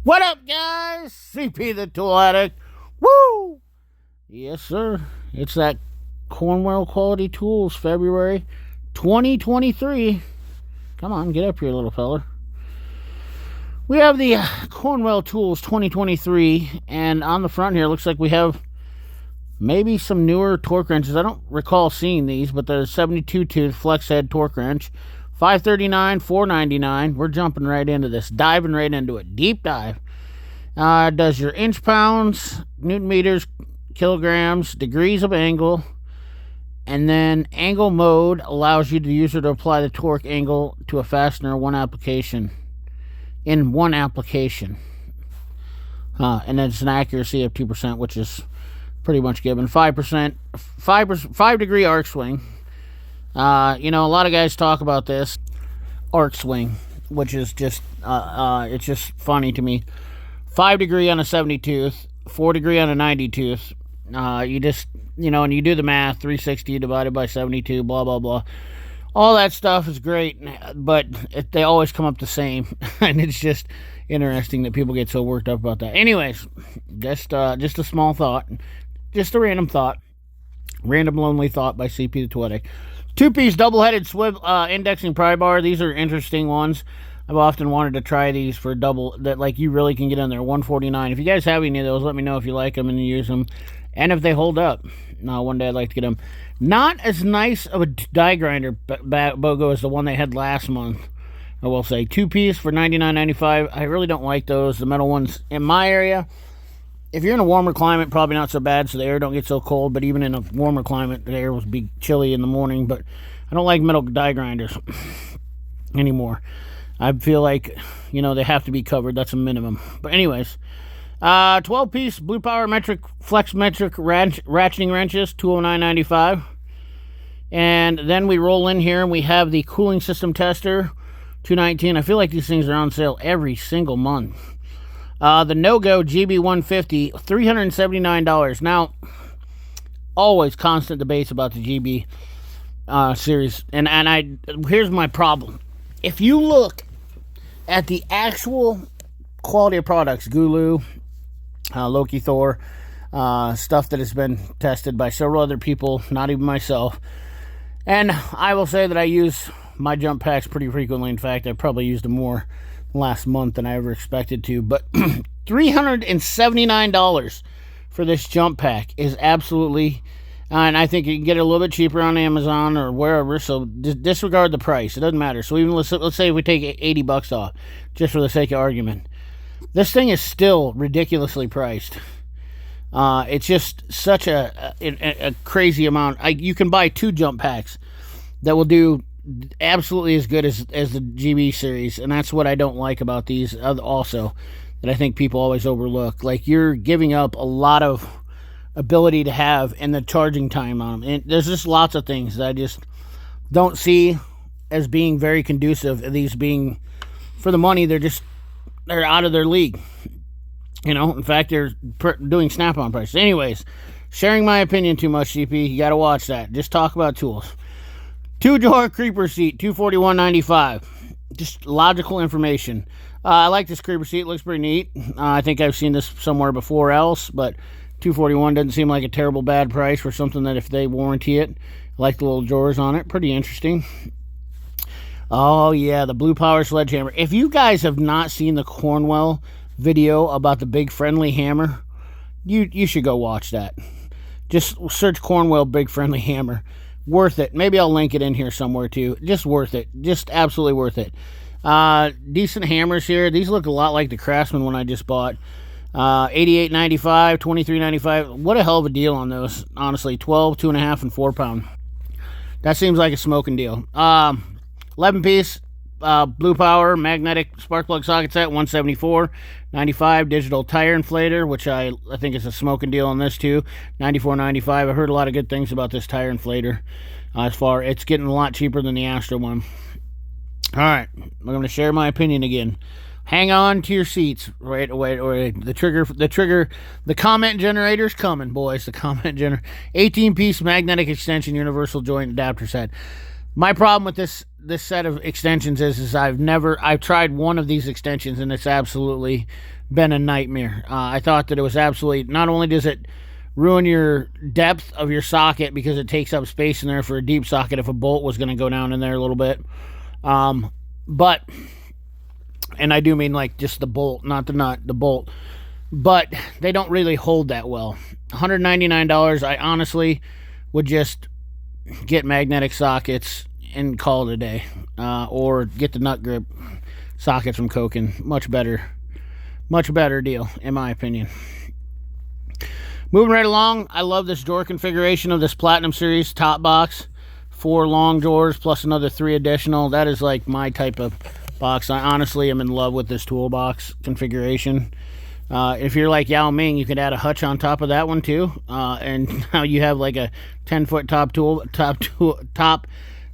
What up, guys? CP the Tool Addict. Woo! Yes, sir. It's that Cornwell Quality Tools, February 2023. Come on, get up here, little fella. We have the Cornwell Tools 2023, and on the front here, looks like we have maybe some newer torque wrenches. I don't recall seeing these, but the 72-tooth flex head torque wrench. $539, $499. We're jumping right into this, diving right into it. Deep dive. Does your inch pounds, newton meters, kilograms, degrees of angle, and then angle mode allows you the user to apply the torque angle to a fastener in one application. And it's an accuracy of 2%, which is pretty much given. 5%, 5 degree arc swing. A lot of guys talk about this arc swing, which is just, it's just funny to me. 5 degree on a 70 tooth, 4 degree on a 90 tooth. You just, and you do the math, 360 divided by 72, blah, blah, blah. All that stuff is great, but they always come up the same. And it's just interesting that people get so worked up about that. Anyways, just a small thought. Just a random thought. Random lonely thought by CP the Tool Addict. Two-piece double-headed swivel indexing pry bar. These are interesting ones. I've often wanted to try these for double, that like you really can get in there. $149. If you guys have any of those, let me know if you like them and you use them, and if they hold up. One day I'd like to get them. Not as nice of a die grinder BOGO as the one they had last month, I will say. Two-piece for $99.95. I really don't like those. The metal ones in my area. If you're in a warmer climate, probably not so bad, so the air don't get so cold. But even in a warmer climate, the air will be chilly in the morning. But I don't like metal die grinders anymore. I feel like, they have to be covered. That's a minimum. But anyways, 12-piece Blue Power metric flex metric ratcheting wrenches, $209.95. And then we roll in here and we have the cooling system tester, $219. I feel like these things are on sale every single month. The No-Go GB150, $379. Now, always constant debates about the GB series. And here's my problem. If you look at the actual quality of products, Gulu, Loki Thor, stuff that has been tested by several other people, not even myself. And I will say that I use my jump packs pretty frequently. In fact, I probably used them more last month than I ever expected to. But $379 for this jump pack is absolutely, and I think you can get it a little bit cheaper on Amazon or wherever, so disregard the price. It doesn't matter. So even let's say if we take $80 off, just for the sake of argument, this thing is still ridiculously priced. It's just such a crazy amount. You can buy 2 jump packs that will do absolutely as good as the GB series, and that's what I don't like about these also, that I think people always overlook. Like, you're giving up a lot of ability to have in the charging time on them, and there's just lots of things that I just don't see as being very conducive. These being, for the money, they're out of their league. In fact, they're doing snap-on prices. Anyways, sharing my opinion too much, CP. You gotta watch that. Just talk about tools. 2-drawer creeper seat, $241.95. Just logical information. I like this creeper seat. It looks pretty neat. I think I've seen this somewhere before else, but $241 doesn't seem like a terrible bad price for something that if they warranty it. I like the little drawers on it. Pretty interesting. Oh, yeah, the Blue Power sledgehammer. If you guys have not seen the Cornwell video about the big friendly hammer, you should go watch that. Just search Cornwell big friendly hammer. Worth it. Maybe I'll link it in here somewhere too. Just worth it. Just absolutely worth it. Decent hammers here. These look a lot like the Craftsman one I just bought. $88.95, $23.95. What a hell of a deal on those. Honestly, 12, 2.5, and 4 pound. That seems like a smoking deal. 11-piece Blue Power magnetic spark plug socket set, $174.95. Digital tire inflator, which I think is a smoking deal on this too, $94.95. I heard a lot of good things about this tire inflator. It's getting a lot cheaper than the Astra one. All right, I'm going to share my opinion again. Hang on to your seats. Wait. The comment generator's coming, boys. The comment generator. 18-piece magnetic extension universal joint adapter set. My problem with this set of extensions is I've tried one of these extensions and it's absolutely been a nightmare. I thought that it was absolutely, not only does it ruin your depth of your socket because it takes up space in there for a deep socket if a bolt was going to go down in there a little bit, but, and I do mean like just the bolt, not the nut, the bolt, but they don't really hold that well. $199, I honestly would just get magnetic sockets and call it a day, or get the nut grip sockets from Koken. Much better deal in my opinion. Moving right along, I love this drawer configuration of this Platinum Series top box. 4 long drawers plus another 3 additional. That is like my type of box. I honestly am in love with this toolbox configuration. If you're like Yao Ming, you could add a hutch on top of that one too, and now you have like a 10-foot top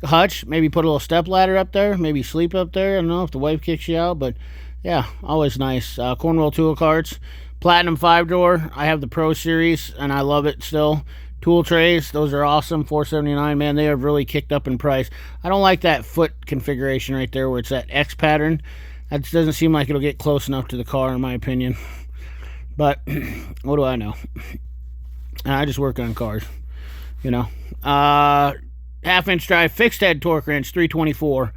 hutch. Maybe put a little step ladder up there, maybe sleep up there. I don't know if the wife kicks you out, but yeah, always nice. Cornwell tool carts, Platinum 5-drawer. I have the Pro Series and I love it still. Tool trays, those are awesome. $479. Man, they have really kicked up in price. I don't like that foot configuration right there where it's that X pattern. That doesn't seem like it'll get close enough to the car in my opinion. But what do I know? I just work on cars, you know. 1/2-inch drive fixed head torque wrench, 324.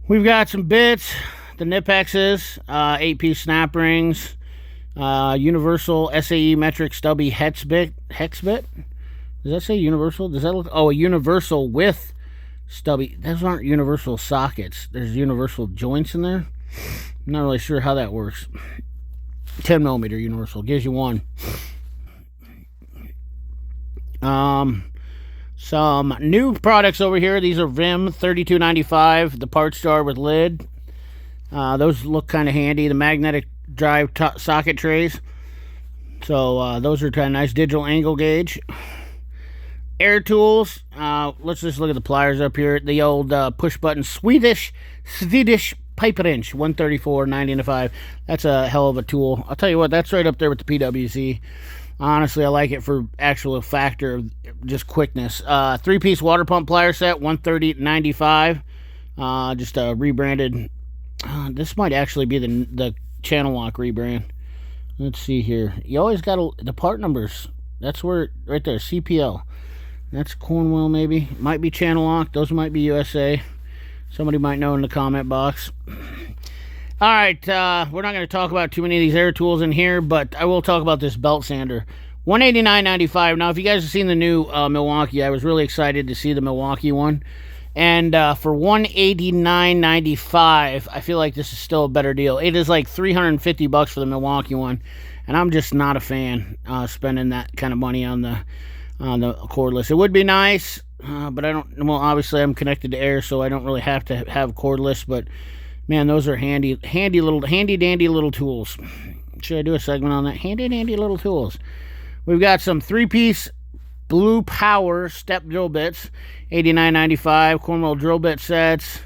We've got some bits, the Nipexes, 8-piece snap rings, universal SAE metric stubby hex bit. Does that say universal? Does that look? Oh, a universal with stubby. Those aren't universal sockets. There's universal joints in there. I'm not really sure how that works. 10 millimeter universal gives you one. Some new products over here. These are Vim $32.95. The parts jar with lid. Those look kind of handy. The magnetic drive socket trays. So those are kind of nice. Digital angle gauge. Air tools. Let's just look at the pliers up here. The old push button Swedish pipe wrench, $134.95. That's a hell of a tool. I'll tell you what, that's right up there with the PWC. Honestly, I like it for actual factor of just quickness. 3-piece water pump plier set, $130.95. Just a rebranded. This might actually be the channel lock rebrand. Let's see here. You always got the part numbers. That's where, right there, CPL. That's Cornwell maybe. Might be channel lock. Those might be USA. Somebody might know in the comment box. All right, we're not going to talk about too many of these air tools in here, but I will talk about this belt sander. $189.95. Now, if you guys have seen the new Milwaukee, I was really excited to see the Milwaukee one. And for $189.95, I feel like this is still a better deal. It is like $350 for the Milwaukee one, and I'm just not a fan spending that kind of money on the cordless. It would be nice, but I don't. Well, obviously I'm connected to air, so I don't really have to have cordless. But man, those are handy dandy little tools. Should I do a segment on that? Handy dandy little tools. We've got some 3-piece Blue Power step drill bits, $89.95. Cornwell drill bit sets,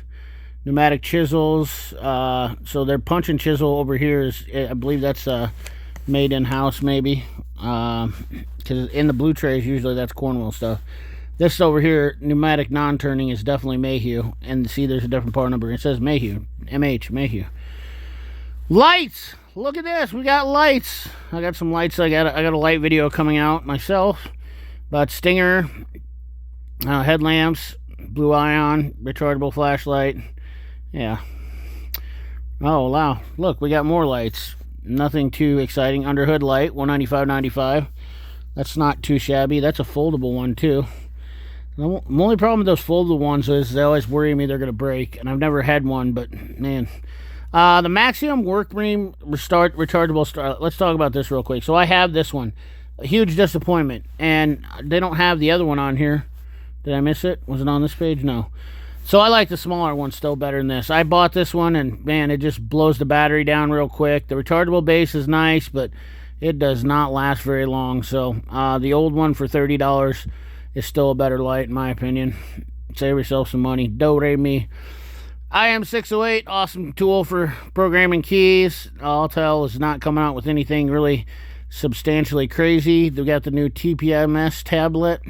pneumatic chisels. So their punch and chisel over here is, I believe that's made in house maybe. Because in the blue trays usually that's Cornwell stuff. This over here, pneumatic non-turning, is definitely Mayhew. And see, there's a different part number. It says Mayhew, Mayhew. Lights. Look at this. We got lights. I got some lights. I got a light video coming out myself. But Stinger, headlamps, blue ion, rechargeable flashlight. Yeah. Oh, wow. Look, we got more lights. Nothing too exciting. Underhood light, $195.95. That's not too shabby. That's a foldable one, too. The only problem with those foldable ones is they always worry me they're going to break. And I've never had one, but, man. The Maximum Work Beam rechargeable star. Let's talk about this real quick. So I have this one. A huge disappointment. And they don't have the other one on here. Did I miss it? Was it on this page? No. So I like the smaller one still better than this. I bought this one, and man, it just blows the battery down real quick. The rechargeable base is nice, but it does not last very long. So the old one for $30 is still a better light, in my opinion. Save yourself some money. Do-re-mi. IM608, awesome tool for programming keys. Altel is not coming out with anything really substantially crazy. They've got the new TPMS tablet.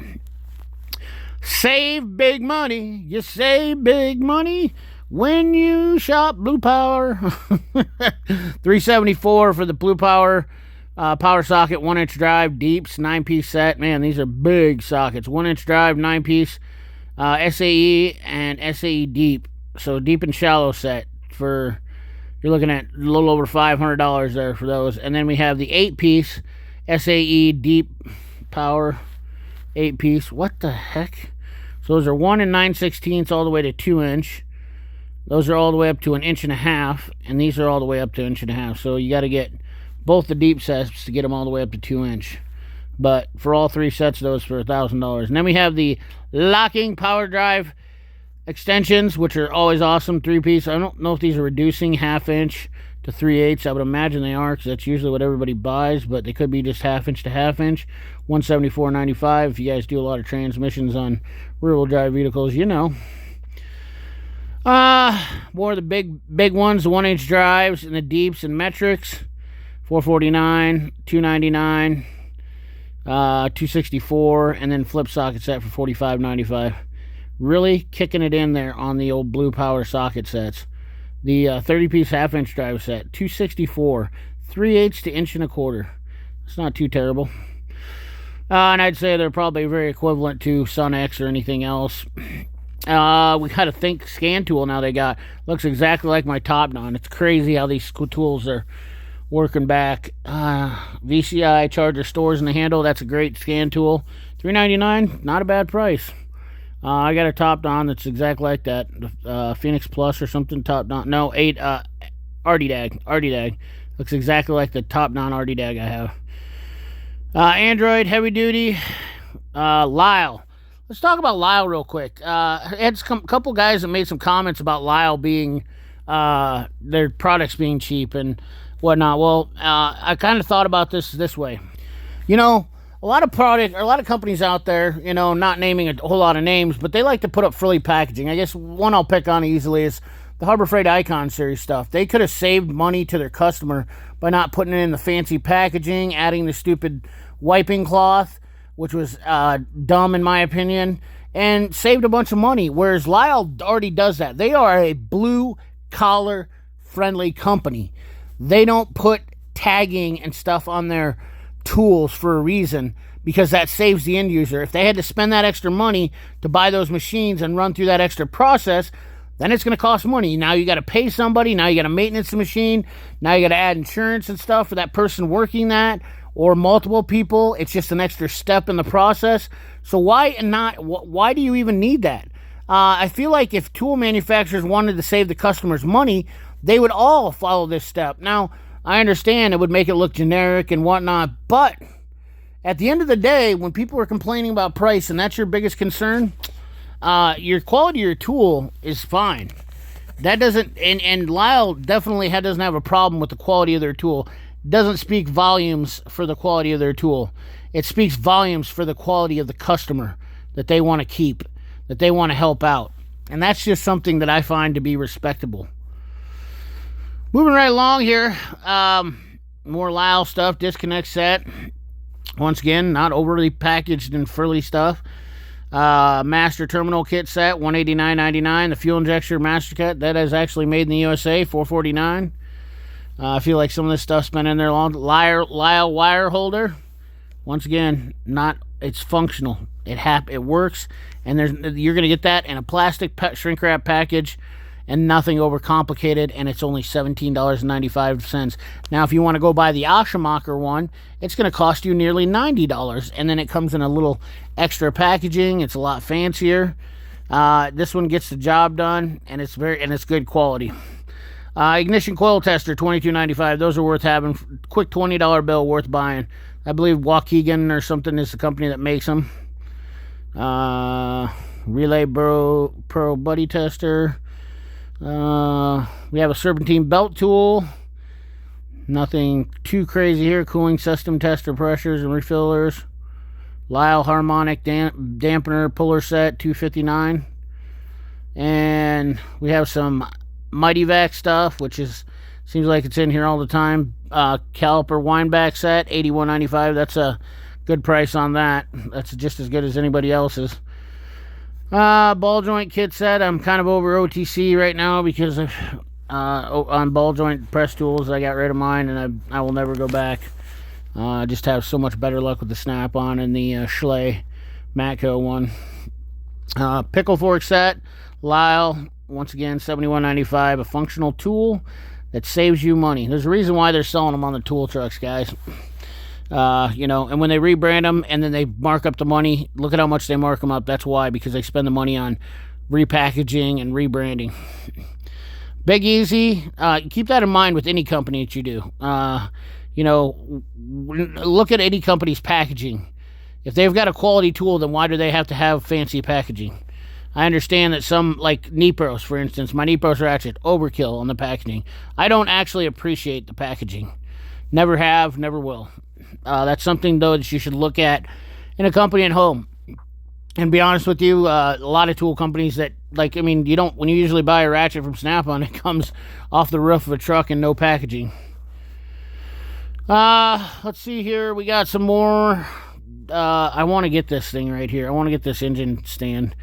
Save big money. You save big money when you shop Blue Power. $374 for the Blue Power power socket, 1-inch drive, deeps, 9-piece set. Man, these are big sockets. 1-inch drive, 9-piece SAE and SAE deep. So deep and shallow set for, you're looking at a little over $500 there for those. And then we have the 8-piece SAE deep power 8-piece. What the heck? So those are 1 9/16 all the way to 2-inch. Those are all the way up to 1.5 inches, and these are all the way up to 1.5 inches. So you got to get both the deep sets to get them all the way up to 2-inch. But for all three sets of those, for $1,000. And then we have the locking power drive extensions, which are always awesome. 3-piece. I don't know if these are reducing 1/2 inch to 3/8. I would imagine they are, because that's usually what everybody buys, but they could be just 1/2 inch to 1/2 inch. $174.95. If you guys do a lot of transmissions on rear-wheel drive vehicles, you know. More of the big ones, the 1-inch drives and the deeps and metrics. $449, $299, $264, and then flip socket set for $45.95. Really kicking it in there on the old Blue Power socket sets. The 30-piece 1/2 inch drive set, $264, 3/8 to 1.25 inches. It's not too terrible. And I'd say they're probably very equivalent to Sun X or anything else. We got a Think scan tool now they got. Looks exactly like my Top Knot. It's crazy how these tools are working back. VCI charger stores in the handle. That's a great scan tool. $3.99, not a bad price. I got a Top Knot that's exactly like that. Phoenix Plus or something. Top Knot. No, 8 Artidag. Looks exactly like the Top Knot Artidag I have. Android heavy duty. Lyle. Let's talk about Lyle real quick. I had a couple guys that made some comments about Lyle being their products being cheap and whatnot. Well, I kind of thought about this way. You know, a lot of companies out there, you know, not naming a whole lot of names, but they like to put up frilly packaging. I guess one I'll pick on easily is the Harbor Freight Icon series stuff. They could have saved money to their customer by not putting it in the fancy packaging, adding the stupid wiping cloth, which was dumb in my opinion, and saved a bunch of money. Whereas Lyle already does that. They are a blue collar friendly company. They don't put tagging and stuff on their tools for a reason, because that saves the end user. If they had to spend that extra money to buy those machines and run through that extra process, then it's going to cost money. Now you got to pay somebody. Now you got to maintenance the machine. Now you got to add insurance and stuff for that person working that, or multiple people. It's just an extra step in the process. So why do you even need that? I feel like if tool manufacturers wanted to save the customers money, they would all follow this step. Now, I understand it would make it look generic and whatnot, but at the end of the day, when people are complaining about price and that's your biggest concern, your quality of your tool is fine. That doesn't, and Lyle definitely doesn't have a problem with the quality of their tool. Doesn't speak volumes for the quality of their tool. It speaks volumes for the quality of the customer that they want to keep, that they want to help out. And that's just something that I find to be respectable. Moving right along here, more Lyle stuff, disconnect set. Once again, not overly packaged and frilly stuff. Master terminal kit set, $189.99. The fuel injector master kit, that is actually made in the USA, $449. I feel like some of this stuff's been in there long. Lyle wire holder, once again, it's functional. It works, and you're going to get that in a plastic shrink wrap package, and nothing overcomplicated, and it's only $17.95. Now, if you want to go buy the Oshamacher one, it's going to cost you nearly $90, and then it comes in a little extra packaging. It's a lot fancier. This one gets the job done, and it's good quality. Ignition coil tester, $22.95. Those are worth having. Quick $20 bill, worth buying. I believe Waukegan or something is the company that makes them. Relay Pro Buddy tester. We have a serpentine belt tool. Nothing too crazy here. Cooling system tester, pressures and refillers. Lyle harmonic dampener puller set, $259. And we have some Mighty Vac stuff, which seems like it's in here all the time. Caliper windback set, $81.95. That's a good price on that. That's just as good as anybody else's. Ball joint kit set. I'm kind of over OTC right now because of, on ball joint press tools. I got rid of mine, and I will never go back. I just have so much better luck with the Snap-on and the Schley Matco one. Pickle fork set. Lyle, once again, $71.95. A functional tool that saves you money. There's a reason why they're selling them on the tool trucks, guys. You know, and when they rebrand them and then they mark up the money, look at how much they mark them up. That's why, because they spend the money on repackaging and rebranding. Big Easy, keep that in mind with any company that you do. You know, look at any company's packaging. If they've got a quality tool, then why do they have to have fancy packaging? I understand that some, like Nipros, for instance, my Nipros ratchet, overkill on the packaging. I don't actually appreciate the packaging. Never have, never will. That's something, though, that you should look at in a company at home. And be honest with you, a lot of tool companies that, like, I mean, you don't, when you usually buy a ratchet from Snap-on, it comes off the roof of a truck and no packaging. Let's see here. We got some more. I want to get this thing right here. I want to get this engine stand,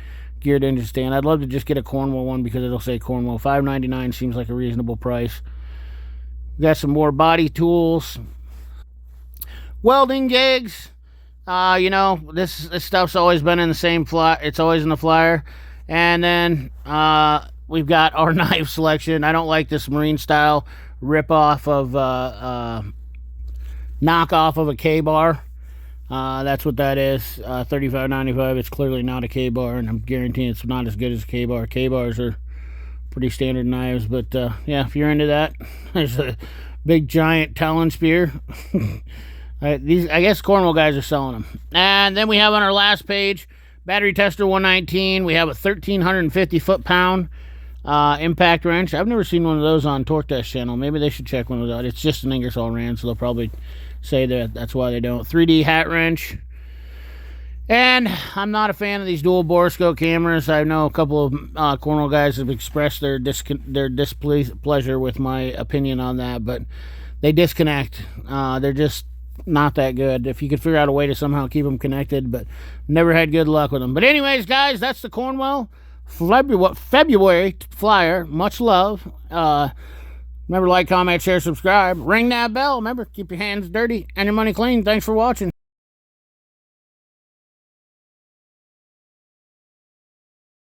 geared engine stand. I'd love to just get a Cornwell one because it'll say Cornwell. $5.99 seems like a reasonable price. We got some more body tools. Welding gigs. You know, this stuff's always been in the same flyer. It's always in the flyer. And then we've got our knife selection. I don't like this marine style rip-off of knockoff of a K-bar. That's what that is. $35.95. It's clearly not a K-bar, and I'm guaranteeing it's not as good as a K-bar. K-bars are pretty standard knives, but yeah, if you're into that, there's a big giant Talon spear. I guess Cornwell guys are selling them. And then we have on our last page, battery tester 119. We have a 1,350 foot-pound impact wrench. I've never seen one of those on Torque Test channel. Maybe they should check one of those out. It's just an Ingersoll Rand, so they'll probably say that that's why they don't. 3D hat wrench. And I'm not a fan of these dual borescope cameras. I know a couple of Cornwell guys have expressed their displeasure with my opinion on that, but they disconnect. They're just not that good. If you could figure out a way to somehow keep them connected, but never had good luck with them. But anyways, guys, that's the Cornwell February flyer. Much love. Remember, like, comment, share, subscribe. Ring that bell. Remember, keep your hands dirty and your money clean. Thanks for watching.